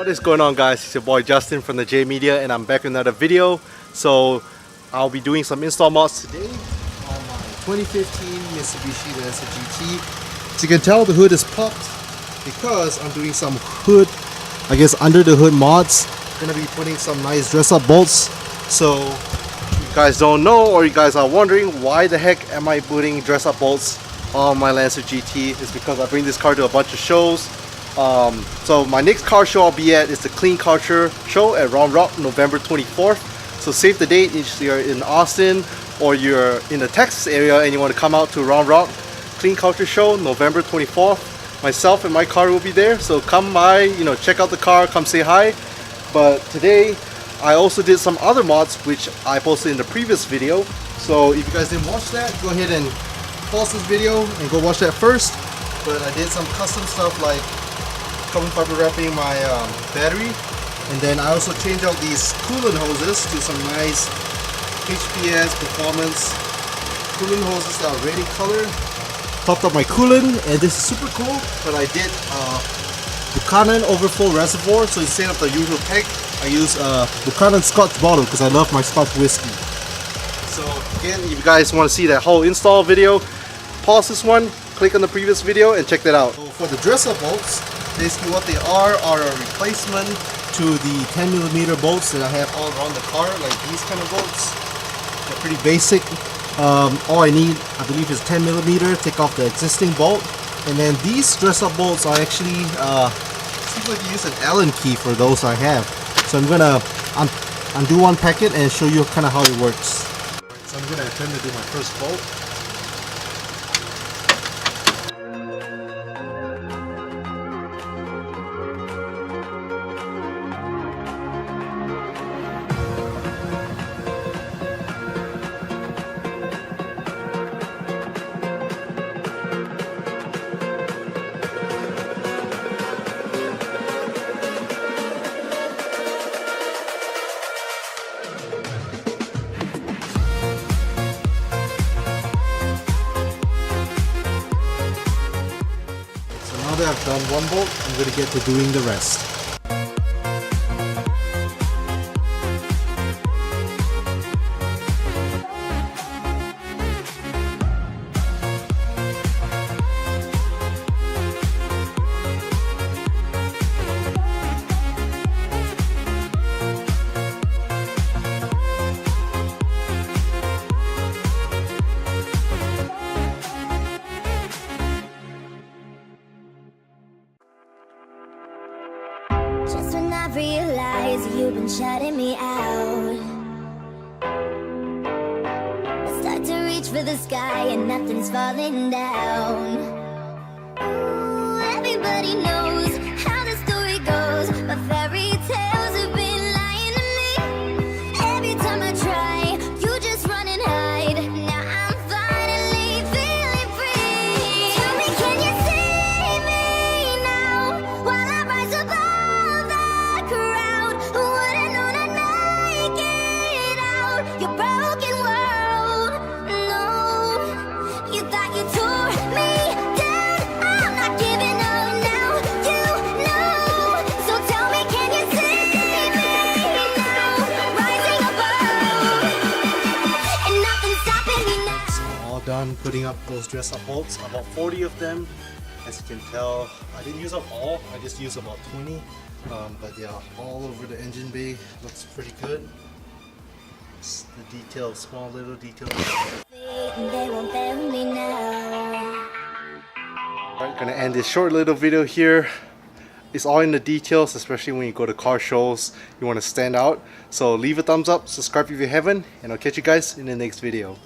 What is going on, guys? It's your boy Justin from the J Media, and I'm back with another video. So I'll be doing some install mods today on my 2015 Mitsubishi Lancer GT. As you can tell, the hood is popped because I'm doing some hood, I guess, under the hood mods. Gonna be putting some nice dress up bolts. So if you guys don't know, or you guys are wondering why the heck am I putting dress up bolts on my Lancer GT, it's because I bring this car to a bunch of shows. So my next car show I'll be at is the Clean Culture show at Round Rock, November 24th. So save the date if you're in Austin or you're in the Texas area and you want to come out to Round Rock Clean Culture show, November 24th. Myself and my car will be there, so come by, check out the car, come say hi. But today I also did some other mods which I posted in the previous video. So if you guys didn't watch that, go ahead and pause this video and go watch that first. But I did some custom stuff like carbon fiber wrapping my battery, and then I also changed out these coolant hoses to some nice HPS performance coolant hoses that are ready colored. Topped up my coolant, and this is super cool, but I did Buchanan overflow reservoir. So instead of the usual tank, I use Buchanan Scotch bottle because I love my Scotch whiskey. So again, if you guys want to see that whole install video, pause this one, click on the previous video and check that out. So for the dress up bolts, basically what they are a replacement to the 10mm bolts that I have all around the car, like these kind of bolts. They're pretty basic. All I need, I believe, is 10mm. Take off the existing bolt, and then these dress up bolts are actually seems like you use an Allen key for those I have. So I'm gonna undo one packet and show you kind of how it works. So I'm gonna attempt to do my first bolt. Now that I've done one bolt, I'm going to get to doing the rest. Just when I realize you've been shutting me out, I start to reach for the sky and nothing's falling down. Ooh, everybody knows how the story goes, but fairy tales have been lying to me. Every time I try, you just run and hide. Now I'm finally feeling free. Tell me, can you see me now while I rise above crowd? Wouldn't know I'd make it out your broken world. No, you thought you tore me down. I'm not giving up now, you know. So tell me, can you see me now, rising above, and nothing's stopping me now. So all done putting up those dress up bolts, about 40 of them. As you can tell, I didn't use up all, I just used about 20. But yeah, all over the engine bay, looks pretty good. It's the details, small little details. They won't fail me now. Alright, gonna end this short little video here. It's all in the details, especially when you go to car shows, you want to stand out. So leave a thumbs up, subscribe if you haven't, and I'll catch you guys in the next video.